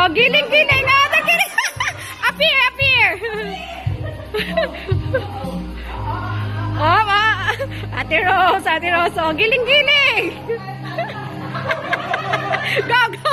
Oh, giling-giling. Oh, giling. Appear, appear. Oh, Ate Rose, Ate Rose. Oh, giling-giling. Go, go.